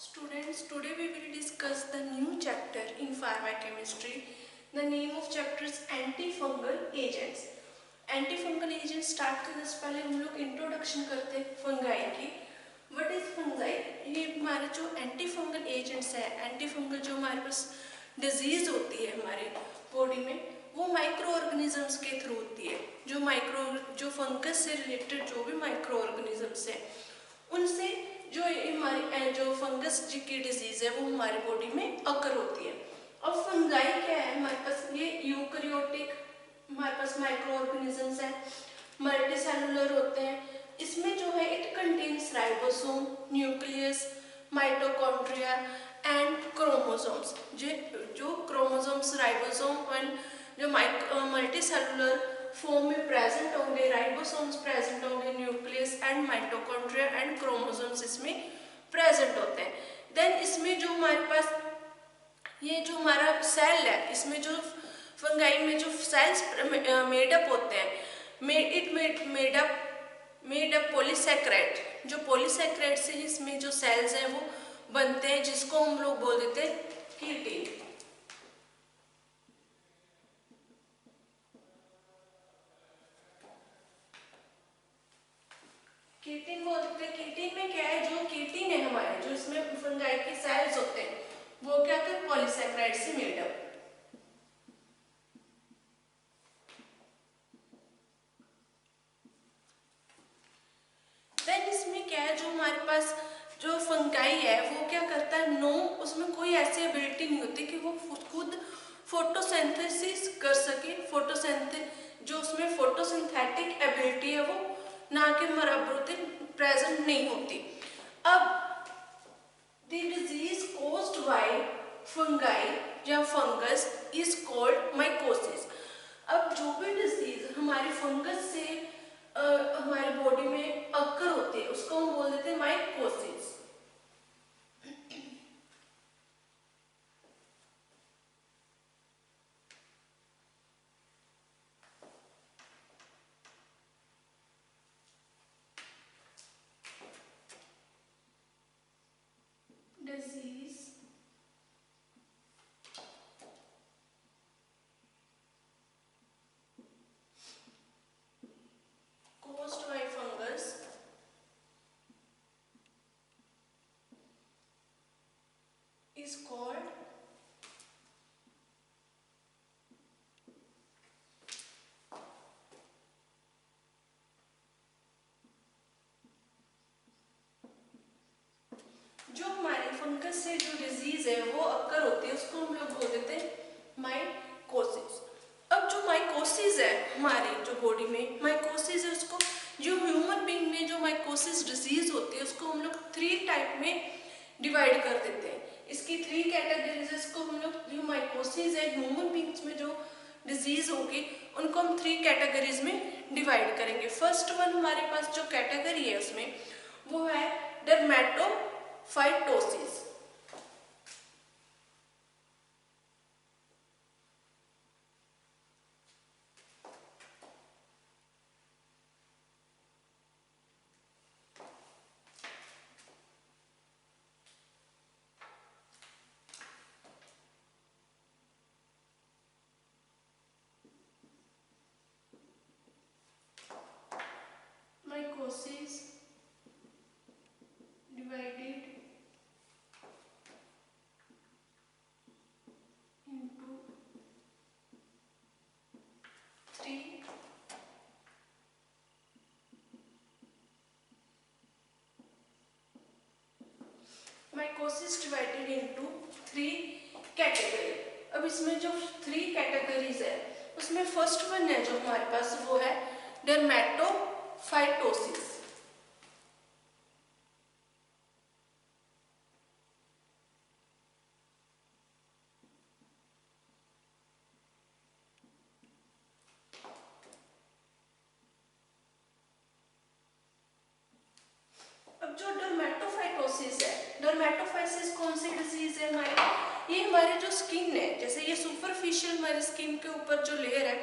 Students, today we will discuss the new chapter in pharmacochemistry. The name of chapter is antifungal agents. Antifungal agent start करने से पहले हम लोग introduction करते हैं फंगाई की. What is fungi? ये हमारे जो एंटीफंगल एजेंट्स है, एंटीफंगल जो हमारे पास डिजीज होती है हमारे बॉडी में, वो माइक्रो ऑर्गेनिजम्स के थ्रू होती है. जो फंगस से रिलेटेड जो भी माइक्रो ऑर्गेनिजम्स है, उनसे जो हमारी जो फंगस की डिजीज है वो हमारी बॉडी में अकर होती है. अब फंगाई क्या है? हमारे पास ये यूकैरियोटिक हमारे पास माइक्रो ऑर्गेनिजम्स हैं, मल्टीसेलुलर होते हैं. इसमें जो है it contains ribosome, nucleus, mitochondria and chromosomes. जो क्रोमोसोम्स, राइबोसोम एंड जो मल्टीसेलुलर फॉर्म में प्रेजेंट होंगे, राइबोसोम्स प्रेजेंट होंगे, nucleus and mitochondria and chromosomes इसमें प्रेजेंट होते हैं. देन इसमें जो हमारे पास ये जो हमारा सेल है, इसमें जो फंगाई में जो सेल्स मेडअप होते हैं, मेड अप पॉलीसैकेराइड. जो पॉलीसैकेराइड से इसमें जो सेल्स हैं वो बनते हैं, जिसको हम लोग बोल देते हैं कीटीन. कीटीन बोलते हैं. कीटीन में क्या है? जो कीटीन है हमारे, जो इसमें फंगाई के सेल्स होते हैं, वो क्या होते हैं? पॉलीसैकेराइड से मेडअप. देन इसमें क्या है? जो हमारे पास जो फंगाई है वो क्या करता है? नो, उसमें कोई ऐसी एबिलिटी नहीं होती कि वो खुद फोटोसिंथेसिस कर सके. जो उसमें फोटोसिंथेटिक एबिलिटी है वो ना के बराबर प्रेजेंट नहीं होती. अब the disease caused by fungi या फंगस इज कॉल्ड माइकोसिस. अब जो भी डिजीज हमारी फंगस से हमारी बॉडी में अकर होती है उसको हम बोल देते हैं mycosis. Disease caused by fungus is called जो हमारे फंगस से जो डिजीज है वो अक्कर होती है उसको हम लोग बोल देते हैं माइकोसिस. अब जो माइकोसिस है हमारे जो बॉडी में माइकोसिस है, उसको जो ह्यूमन बीइंग में जो माइकोसिस डिजीज होती है उसको हम लोग 3 टाइप में डिवाइड कर देते हैं. इसकी 3 कैटेगरीज है. इसको हम लोग जो माइकोसिस है ह्यूमन बीइंग्स में जो डिजीज होगी उनको हम 3 कैटेगरीज में डिवाइड करेंगे. फर्स्ट वन हमारे पास जो कैटेगरी है उसमें वो है dermatophytosis. Mycosis divided into 3 mycosis divided into 3 category. अब इसमें जो 3 कैटेगरीज है उसमें फर्स्ट वन है जो हमारे पास वो है डर्मेटोफाइटोसिस. अब जो डर्मेटोफाइटोसिस है, डर्मेटोफाइसिस कौन सी डिजीज है हमारी? ये हमारे जो स्किन है, जैसे ये सुपरफिशियल हमारे स्किन के ऊपर जो लेयर है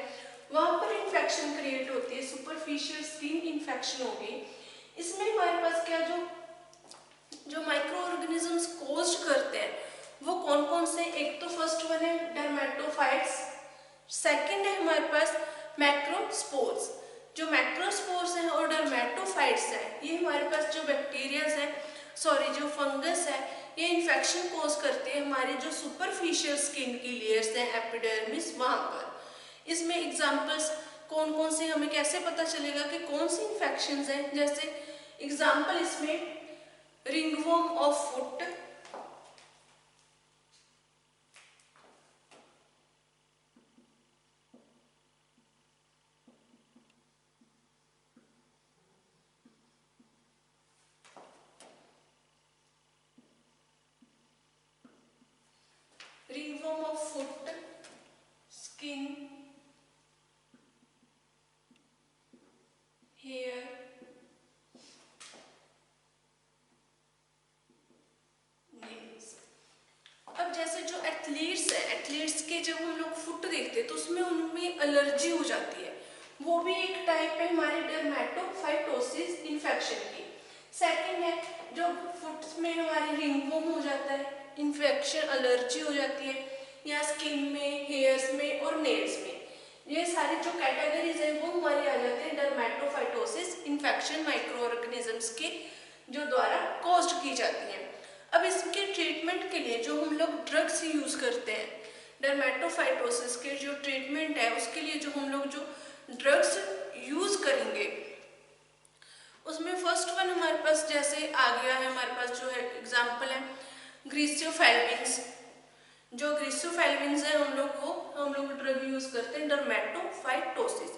वहां पर इंफेक्शन क्रिएट होती है. सुपरफिशियल स्किन इंफेक्शन होगी. इसमें हमारे पास क्या जो माइक्रो ऑर्गेनिजम्स कोज जो बैक्टीरियाज है, सॉरी जो फंगस है, ये इन्फेक्शन कोज करते हैं हमारे जो सुपरफिशियल स्किन की लेयर्स हैं एपिडर्मिस, वहाँ पर। इसमें एग्जांपल्स कौन कौन से, हमें कैसे पता चलेगा कि कौन सी इन्फेक्शंस हैं? जैसे एग्जांपल इसमें ringworm of foot, ringworm of foot, skin, hair, nails. अब जैसे जो एथलीट्स है, एथलीट्स के जब हम लोग फुट देखते हैं तो उसमें उनमें एलर्जी हो जाती है, वो भी एक टाइप है हमारी डर्मेटोफाइटोसिस इन्फेक्शन की। सेकंड है जो फुट में हमारी रिंगवॉर्म हो जाता है, इन्फेक्शन एलर्जी हो जाती है, या स्किन में, हेयर्स में और नेल्स में। ये सारी जो कैटेगरीज है वो हमारी आ जाते हैं डर्मेटोफाइटोसिस इन्फेक्शन माइक्रो ऑर्गेनिजम्स के जो द्वारा कॉज्ड की जाती हैं। अब इसके ट्रीटमेंट के लिए जो हम लोग ड्रग्स यूज करते हैं, डर्मेटोफाइटोसिस के जो ट्रीटमेंट है उसके लिए जो हम लोग जो ड्रग्स यूज करेंगे, उसमें फर्स्ट वन हमारे पास जैसे आ गया है, हमारे पास जो है एग्जांपल है ग्रीसियोफेल्विन्स। जो ग्रीसियोफेल्विन्स है हम लोग ड्रग यूज करते हैं डर्मेटोफाइटोसिस।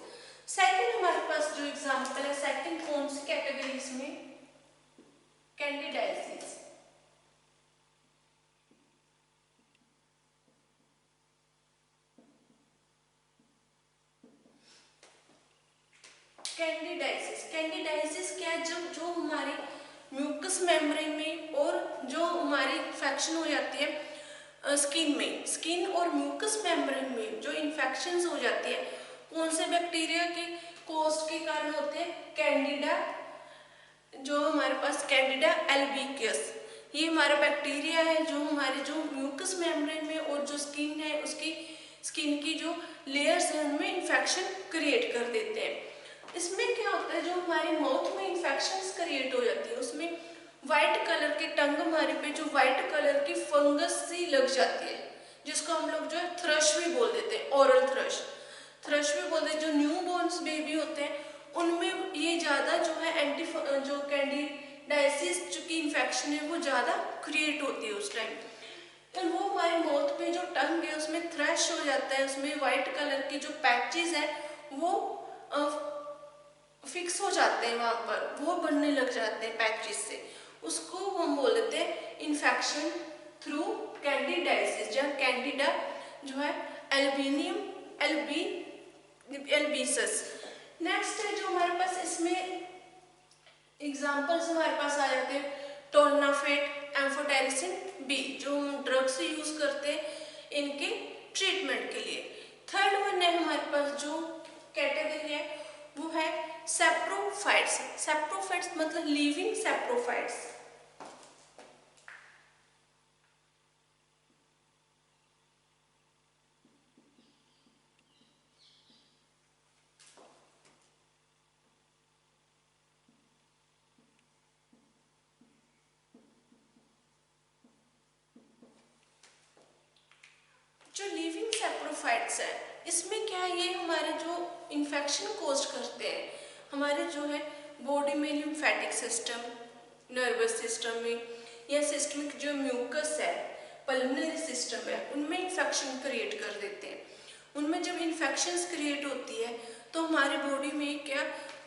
सेकंड हमारे पास जो एग्जांपल है, सेकंड कौन सी कैटेगरीज में, कैंडिडाइसिस। कैंडिडाइसिस क्या है? जब जो हमारी म्यूकस मेम्ब्रेन में और जो हमारी इन्फेक्शन हो जाती है स्किन में, स्किन और म्यूकस मेम्ब्रेन में जो इन्फेक्शन हो जाती है, कौन से बैक्टीरिया के कोस्ट के कारण होते हैं? कैंडिडा, जो हमारे पास कैंडिडा एल्बिकस, ये हमारा बैक्टीरिया है जो हमारे जो म्यूकस मेम्ब्रेन में और जो स्किन है उसकी स्किन की जो लेयर्स है उनमें इन्फेक्शन क्रिएट कर देते हैं। इसमें क्या होता है, जो हमारी माउथ में इन्फेक्शंस क्रिएट हो जाती है उसमें वाइट कलर के टंग हमारे पे जो वाइट कलर की फंगस सी लग जाती है, जिसको हम लोग जो है थ्रश भी बोल देते हैं, ओरल थ्रश, थ्रश भी बोलते हैं। जो न्यू बॉर्न्स बेबी होते हैं उनमें ये ज़्यादा जो है जो कैंडिडाइसिस की इन्फेक्शन है वो ज़्यादा क्रिएट होती है उस टाइम। तो वो हमारे माउथ पे जो टंग है उसमें थ्रश हो जाता है, उसमें वाइट कलर के जो पैचेस है वो फिक्स हो जाते हैं, वहाँ पर वो बनने लग जाते हैं पैचेस से, उसको हम बोल देते हैं इन्फेक्शन थ्रू कैंडिडाइसिस, जहाँ कैंडिडा जो है एल्बिनियम एल्बिसस। नेक्स्ट है जो हमारे पास इसमें एग्जांपल्स हमारे पास आ जाते हैं टोलनाफेट, एम्फोटेरिसिन बी, जो हम ड्रग्स यूज करते हैं इनके ट्रीटमेंट के लिए। थर्ड वन है हमारे पास जो कैटेगरी है वो है सैप्रोफाइट्स। सैप्रोफाइट्स मतलब लिविंग सैप्रोफाइट्स। जो लिविंग सैप्रोफाइट्स है इसमें क्या है, ये हमारे जो इन्फेक्शन कोज करते हैं हमारे जो है बॉडी में लिम्फेटिक सिस्टम, नर्वस सिस्टम में, या सिस्टमिक जो म्यूकस है, पल्मोनरी सिस्टम है, उनमें इन्फेक्शन क्रिएट कर देते हैं। उनमें जब इन्फेक्शंस क्रिएट होती है तो हमारी बॉडी में क्या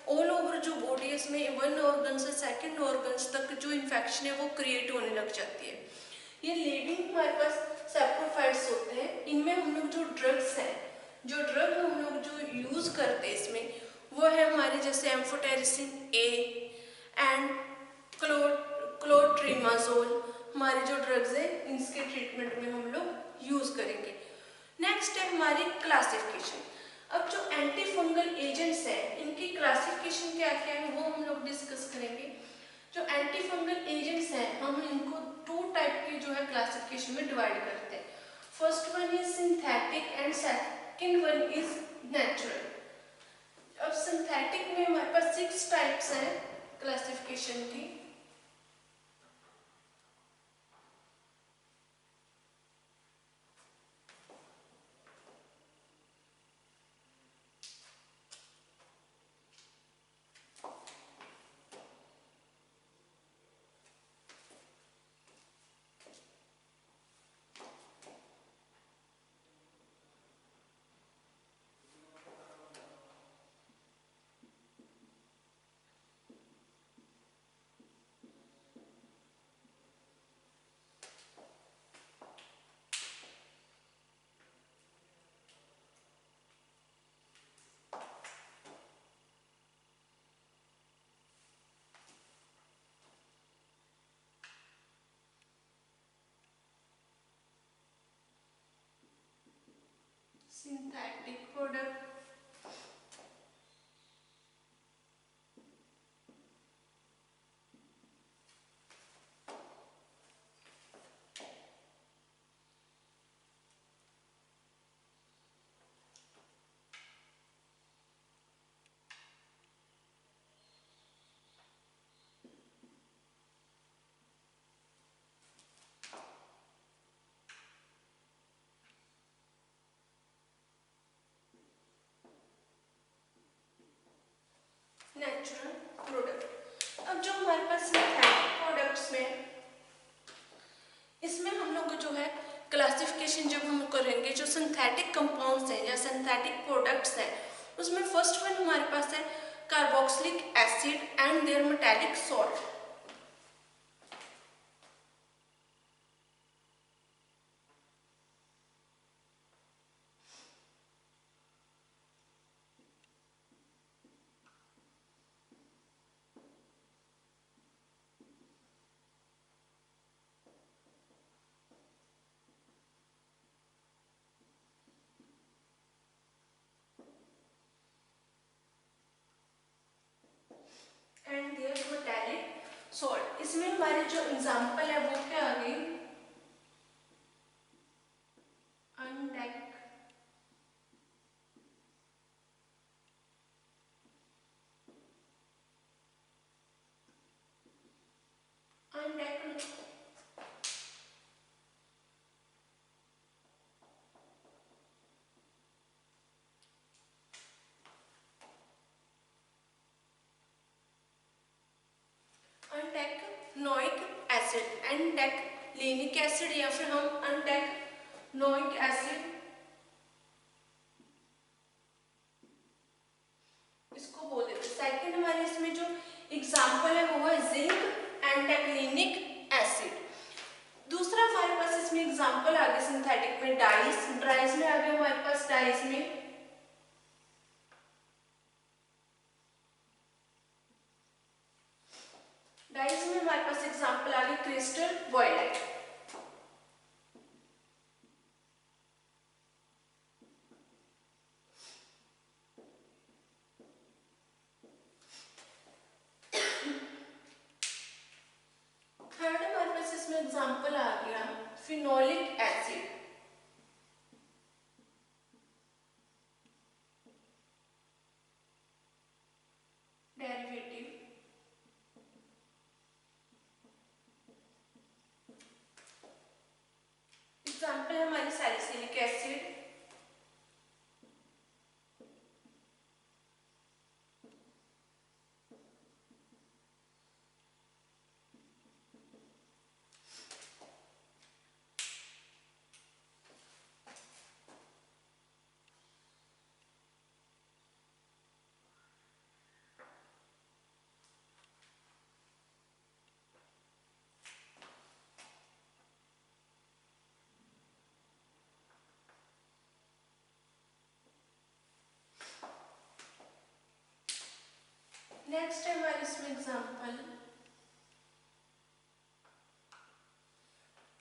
ऑल ओवर जो बॉडी है इसमें वन ऑर्गन से सेकेंड ऑर्गन्स तक जो इन्फेक्शन है वो क्रिएट होने लग जाती है। ये लिविंग हमारे पास सैप्रोफाइट्स होते हैं। इनमें हम लोग जो ड्रग्स हैं, जो ड्रग हम लोग जो यूज करते हैं इसमें वो है हमारे जैसे एम्फोटेरिसिन ए एंड क्लोट्रिमाजोल, हमारे जो ड्रग्स है इसके ट्रीटमेंट में हम लोग यूज करेंगे। नेक्स्ट है हमारी क्लासिफिकेशन। अब जो एंटी फंगल एजेंट्स हैं इनकी क्लासिफिकेशन क्या क्या है वो हम लोग डिस्कस करेंगे। जो एंटी फंगल एजेंट्स हैं हम इनको टू टाइप के जो है क्लासिफिकेशन में डिवाइड करते हैं। First one is synthetic and second one is natural. अब सिंथेटिक में हमारे पास 6 टाइप्स हैं क्लासिफिकेशन की। Natural product. अब जो हमारे पास सिंथेटिक प्रोडक्ट्स में, इसमें हम लोग जो है क्लासिफिकेशन जब हम करेंगे, जो सिंथेटिक कंपाउंड्स हैं या सिंथेटिक प्रोडक्ट्स हैं, उसमें फर्स्ट वन हमारे पास है carboxylic acid and their metallic salt. And their metallic salt. इसमें हमारे जो एग्जांपल है वो क्या आ गई, अनडेक, अनडेक, अनडेकनोइक एसिड, एंडेक्लिनिक एसिड या फिर हम अनडेकनोइक एसिड इसको बोल देते हैं। सेकंड हमारे इसमें जो एग्जांपल है वो है जिंक एंटेक्लिनिक एसिड। दूसरा हमारे पास इसमें एग्जांपल आ गया सिंथेटिक में डाइस, ड्राइस में आ गया हमारे पास डाइस में हमारे पास एग्जांपल आ गई क्रिस्टल वॉयलेट। थर्ड हमारे पास इसमें एग्जांपल आ गया फिनोलिक एसिड, डेरिवेटिव। एग्जांपल है हमारी सैलिसिलिक एसिड, नेक्स्ट है हमारे इसमें example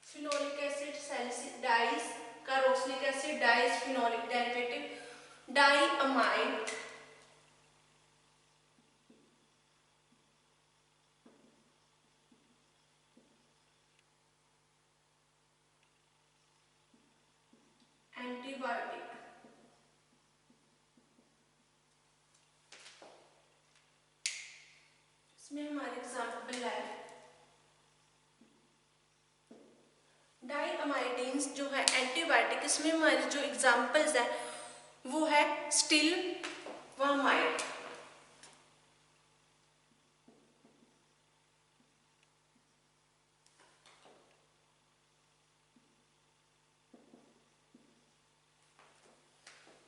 phenolic acid, salicylic dyes, carboxylic acid dyes, phenolic derivative, diamide, antibiotic. इसमें हमारे एग्जांपल है डाइअमाइडीन्स जो है एंटीबायोटिक। इसमें हमारे जो एग्जांपल्स है वो है स्टिलवामाइड,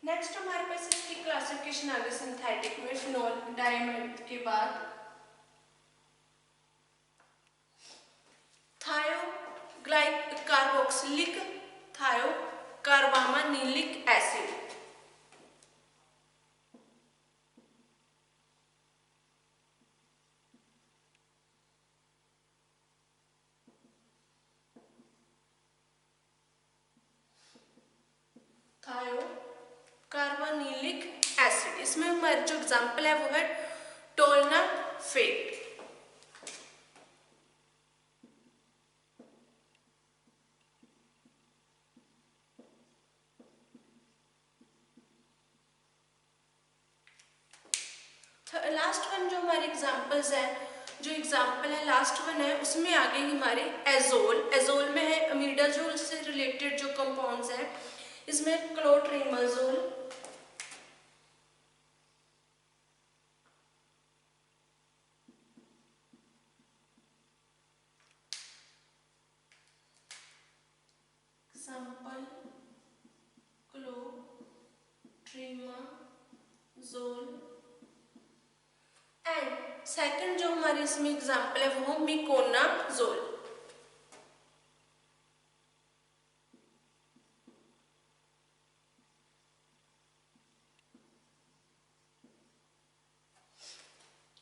नेक्स्ट हमारे पास इसकी क्लासिफिकेशन आ गई सिंथेटिक में फिनोल डाइअमाइड के बाद कार्बोक्सिलिक थायोकार्बामानिलिक एसिड, थायोकार्बानिलिक एसिड। इसमें हमारे जो एग्जांपल है वो है टोलनाफेट। लास्ट वन जो हमारे एग्जांपल्स है, जो एग्जांपल है लास्ट वन है उसमें आ गई हमारे एजोल। एजोल में है अमीडाजोल से रिलेटेड जो कंपाउंड्स है, इसमें क्लोट्रिमजोल, जोल। एंड सेकंड जो हमारे इसमें एग्जांपल है वो मिकोनाजोल।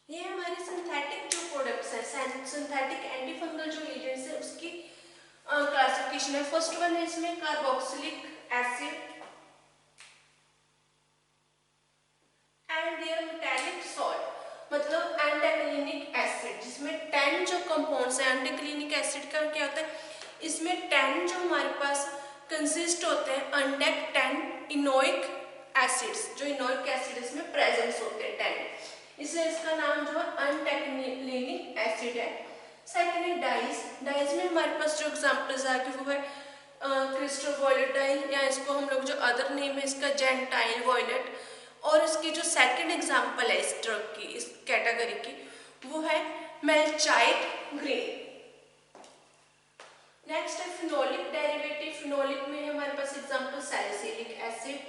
ये हमारे सिंथेटिक जो प्रोडक्ट्स हैं, सिंथेटिक एंटीफंगल जो एजेंट्स है उसकी क्लासिफिकेशन है। फर्स्ट वन है इसमें carboxylic acid and their metallic salt, मतलब एंटाक्लिनिक एसिड, जिसमें 10 जो कंपाउंड्स हैं। एंटाक्लिनिक एसिड का क्या होता है, इसमें 10 जो हमारे पास कंसिस्ट होते हैं, अनटेक 10 इनोइक एसिड्स, जो इनोइक एसिड इसमें प्रेजेंस होते हैं 10, इसलिए इसका नाम जो है अनटेक्लिनिक एसिड है। सेकेंड है डाइज। डाइज में हमारे पास जो एग्जांपल्स आ गए वो है क्रिस्टल वॉयलेटाइल, या इसको हम लोग जो अदर नेम है इसका जेंटाइल वॉयलेट। और इसकी जो सेकंड एग्जांपल है इस ड्रग की, इस कैटेगरी की, वो है मेल्चाइट ग्रीन। नेक्स्ट है फिनोलिक डेरिवेटिव। फिनोलिक में हमारे पास एग्जांपल सैलिसिलिक एसिड,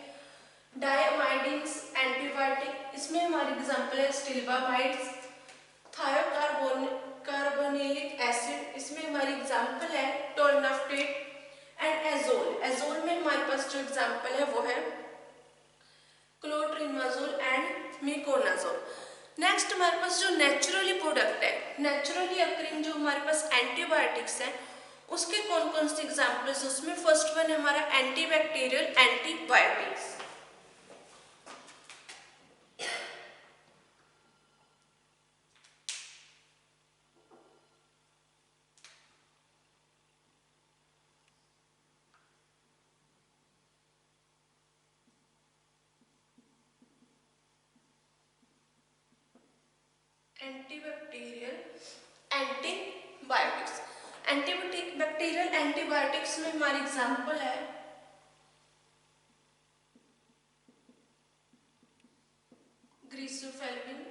डायमाइडिन्स एंटीबायोटिक, इसमें हमारी एग्जांपल है स्टिल्बामाइड्स, कार्बोनिलिक एसिड, इसमें हमारी एग्जांपल है टोरनाफ्टेट एंड एजोल। एजोल में हमारे पास जो एग्जांपल है वो है क्लोट्रिमाजोल एंड मिकोनाजोल। नेक्स्ट हमारे पास जो नेचुरली प्रोडक्ट है, नेचुरली अकरिंग जो हमारे पास एंटीबायोटिक्स हैं, उसके कौन कौन से एग्जांपल्स, उसमें फर्स्ट वन है हमारा antibacterial antibiotics. Antibacterial antibiotics, antibacterial antibiotics में हमारी एग्जांपल है ग्रीसोफेल्विन,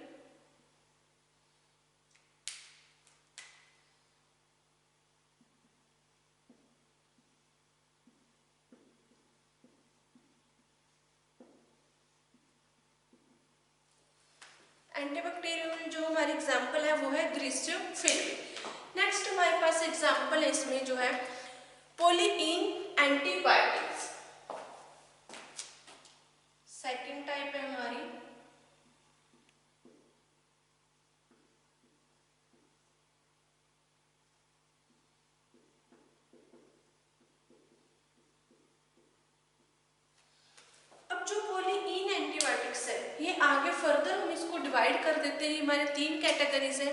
एंटीबैक्टीरियल जो हमारी एग्जांपल है वो है ग्रीसोफेल्विन। नेक्स्ट हमारे पास एग्जांपल है इसमें जो है पोलिइन एंटीबायोटिक्स। सेकंड टाइप है हमारी जो पोलिइन एंटीबायोटिक्स है, ये आगे फर्दर हम इसको डिवाइड कर देते हैं। हमारे 3 कैटेगरीज है,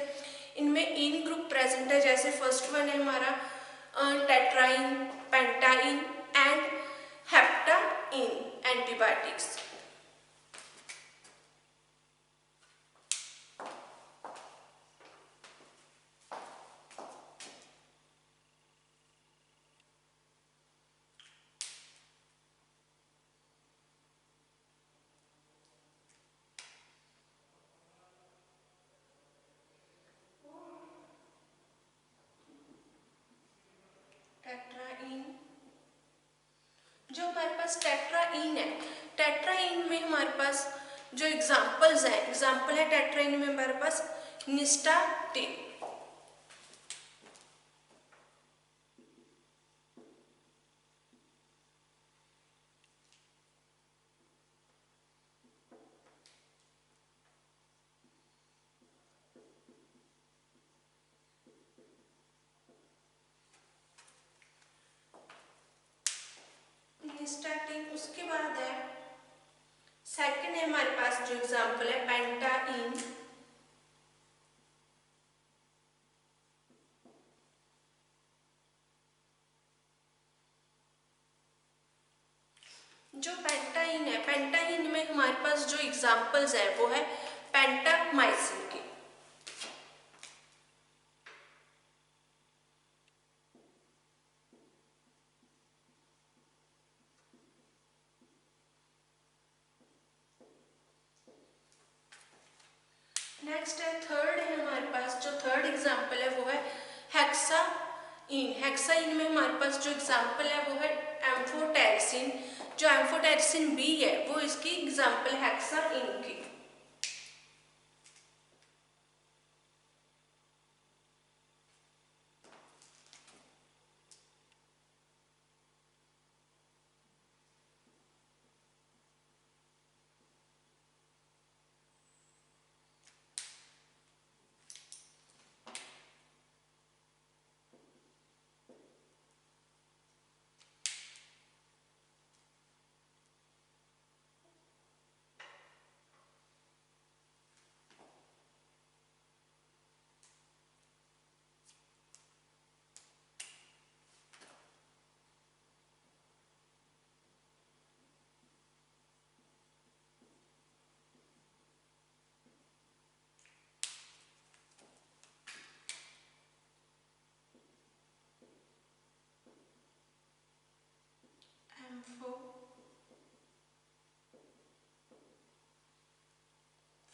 इनमें इन ग्रुप प्रेजेंट है। जैसे फर्स्ट वन है हमारा टेट्राइन, पेंटाइन एंड हेप्टाइन एंटीबायोटिक्स। टेट्राइन, जो हमारे पास टेट्राइन है, टेट्राइन में हमारे पास जो एग्जांपल्स हैं, एग्जांपल है टेट्राइन में हमारे पास निस्टाटिन, निस्टाटिन। उसके बाद है सेकंड है हमारे पास जो एग्जांपल है पेंटाइन, जो पेंटाइन है, पेंटाइन में हमारे पास जो एग्जांपल्स है वो है पेंटामाइसिन की। नेक्स्ट है थर्ड है हमारे पास, जो थर्ड एग्जांपल है वो है हेक्सा इन। हेक्साइन में हमारे पास जो एग्जाम्पल है वो है एम्फोटेरिसिन। जो एम्फोटेरिसिन बी है वो इसकी एग्जाम्पल हेक्साइन की।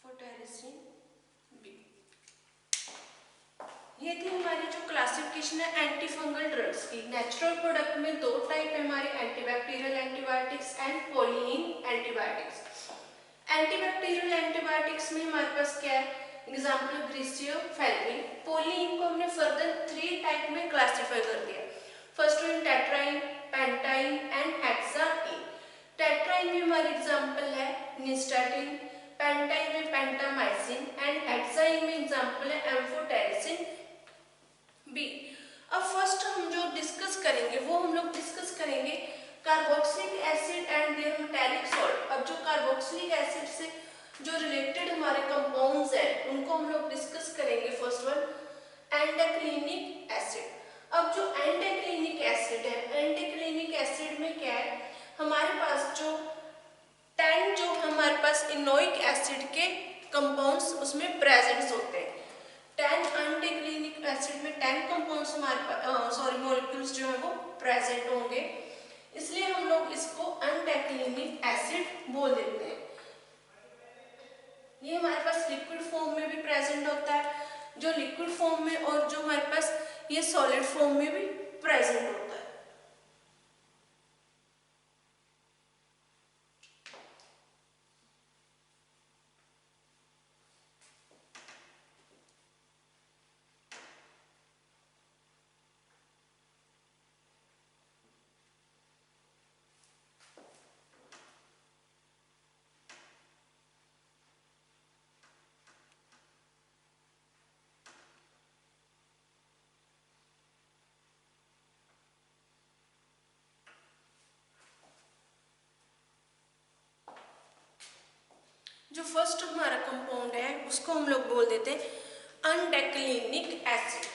Amphotericin B. ये थी हमारी जो क्लासिफिकेशन है एंटी फंगल ड्रग्स की। नेचुरल प्रोडक्ट में दो टाइप है हमारे, antibacterial antibiotics and polyene antibiotics. Antibacterial antibiotics में हमारे पास क्या है, एग्जाम्पल ग्रीसियोफेल्मिन। पॉलीन को हमने फर्दर 3 टाइप में क्लासिफाई कर दिया। First one tetraene, pentaene and hexaene. Tetraene में हमारी एग्जाम्पल है निस्टेटिन, पेंटाइन में पेंटामाइसिन एंड हेक्साइन में एग्जाम्पल है एम्फोटेरिसिन बी। अब फर्स्ट हम जो डिस्कस करेंगे वो हम लोग डिस्कस करेंगे carboxylic acid and their metallic salt. अब जो कार्बोक्सिलिक एसिड से जो रिलेटेड हमारे कंपाउंड्स हैं उनको हम लोग डिस्कस करेंगे। First one undecylenic acid. अब जो एंडाक्लिनिक एसिड है, एंडाक्लिनिक एसिड में क्या है, हमारे पास जो 10 जो हमारे पास इनोइक एसिड के कंपाउंड्स उसमें प्रेजेंट्स होते हैं। 10 एंडाक्लिनिक एसिड में 10 कंपाउंड्स हमारे पास मॉलिक्यूल्स जो है वो प्रेजेंट होंगे, इसलिए हम लोग इसको एंडाक्लिनिक एसिड बोल देते हैं। ये हमारे पास लिक्विड फॉर्म में भी प्रेजेंट होता है, जो लिक्विड फॉर्म में, और जो हमारे पास ये सॉलिड फॉर्म में भी प्रेजेंट होता है। जो फर्स्ट हमारा कंपाउंड है उसको हम लोग बोल देते हैं एंडाक्लिनिक एसिड।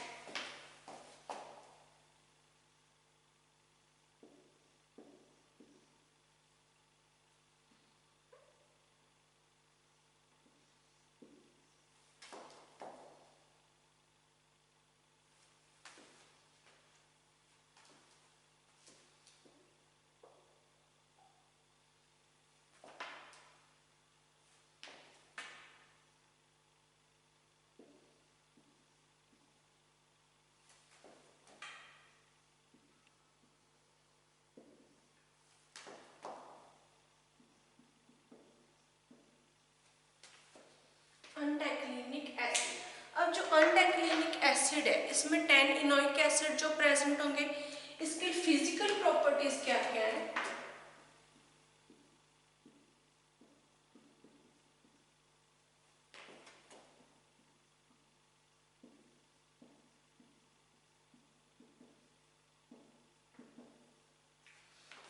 एंडाक्लिनिक एसिड। अब जो एंडाक्लिनिक एसिड है इसमें 10 इनोइक एसिड जो प्रेजेंट होंगे, इसके फिजिकल प्रॉपर्टीज क्या क्या है।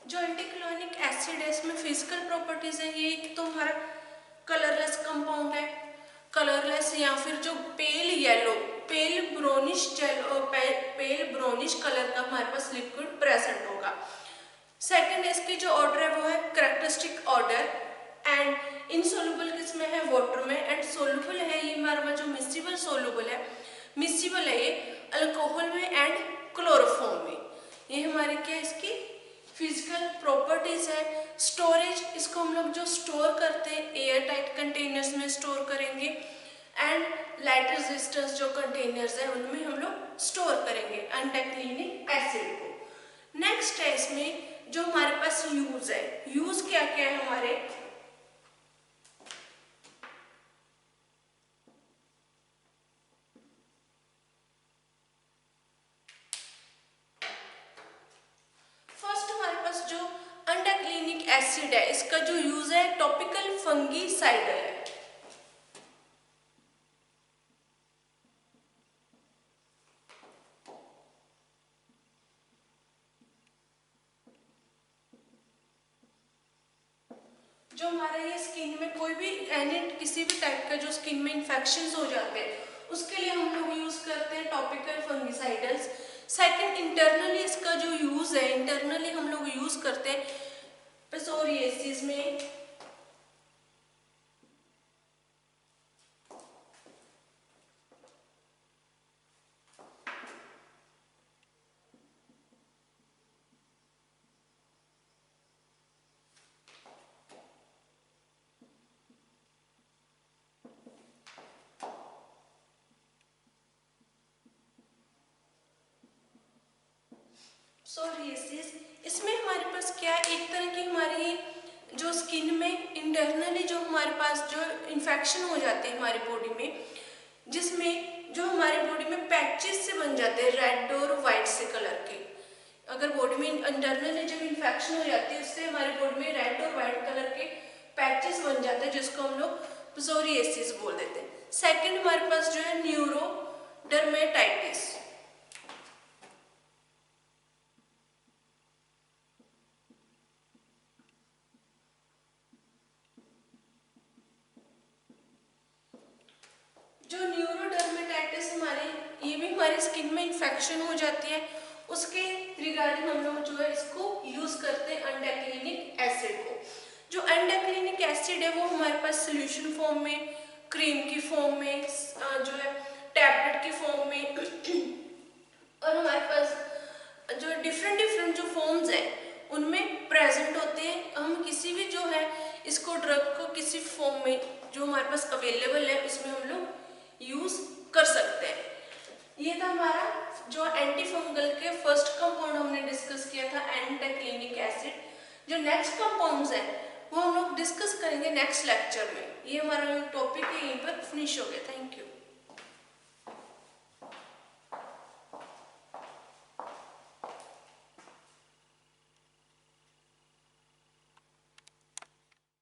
जो एंटीक्लोनिक एसिड है इसमें फिजिकल प्रॉपर्टीज है, ये एक तो हमारा कलरलेस कंपाउंड है, कलरलेस या फिर जो पेल येलो, पेल ब्राउनिश कलर का हमारे पास लिक्विड प्रेजेंट होगा। सेकंड इसकी जो ऑर्डर है वो है कैरेक्टरिस्टिक ऑर्डर, एंड इनसोल्युबल किसमें है, वाटर में, एंड सोल्युबल है ये हमारा जो मिसिबल सोल्युबल है, मिसिबल है ये अल्कोहल में एंड क्लोरोफॉर्म में। ये हमारे क्या इसकी फिजिकल प्रॉपर्टीज है। स्टोरेज, इसको हम लोग जो स्टोर करते हैं एयर टाइट कंटेनर्स में स्टोर करेंगे, एंड लाइट रेजिस्टेंस जो कंटेनर्स है उनमें हम लोग स्टोर करेंगे एंटाक्लिनिक एसिड को। नेक्स्ट है इसमें जो हमारे पास यूज है, यूज क्या क्या है हमारे, फर्स्ट हमारे पास जो एंटाक्लिनिक एसिड है इसका जो यूज है टॉपिकल फंगीसाइड है। जो हमारा ये स्किन में कोई भी एनी किसी भी टाइप का जो स्किन में इन्फेक्शंस हो जाते हैं उसके लिए हम लोग यूज करते हैं टॉपिकल फंगिसाइडल्स। सेकंड, इंटरनली इसका जो यूज है, इंटरनली हम लोग यूज करते हैं पिसोरियासिस में, सोरियासिस। इसमें हमारे पास क्या है, एक तरह की हमारी जो स्किन में इंटरनली जो हमारे पास जो इन्फेक्शन हो जाते हैं हमारी बॉडी में, जिसमें जो हमारी बॉडी में पैचेस से बन जाते हैं रेड और वाइट से कलर के। अगर बॉडी में इंटरनली जब इन्फेक्शन हो जाती है उससे हमारी बॉडी में रेड और वाइट कलर के पैचेस बन जाते हैं जिसको हम लोग पिसोरियासिस बोल देते हैं। सेकंड हमारे पास जो है न्यूरोडर्मेटाइटिस। जो न्यूरोडर्मेटाइटिस हमारी, ये भी हमारी स्किन में इन्फेक्शन हो जाती है, उसके रिगार्डिंग हम लोग जो है इसको यूज करते हैं एंटाक्लिनिक एसिड को। जो एंटाक्लिनिक एसिड है वो हमारे पास सोल्यूशन फॉर्म में, क्रीम की फॉर्म में, जो है टैबलेट की फॉर्म में और हमारे पास जो डिफरेंट डिफरेंट जो फॉर्म्स है उनमें प्रेजेंट होते हैं। हम किसी भी जो है इसको ड्रग को किसी फॉर्म में जो हमारे पास अवेलेबल है उसमें हम लोग यूज कर सकते हैं। ये था हमारा जो एंटी फंगल के फर्स्ट कंपाउंड हमने डिस्कस किया था एंटाक्लिनिक एसिड। जो नेक्स्ट कंपाउंड्स है वो हम लोग डिस्कस करेंगे नेक्स्ट लेक्चर में। ये हमारा टॉपिक है यहीं पर फिनिश हो गया। Thank you.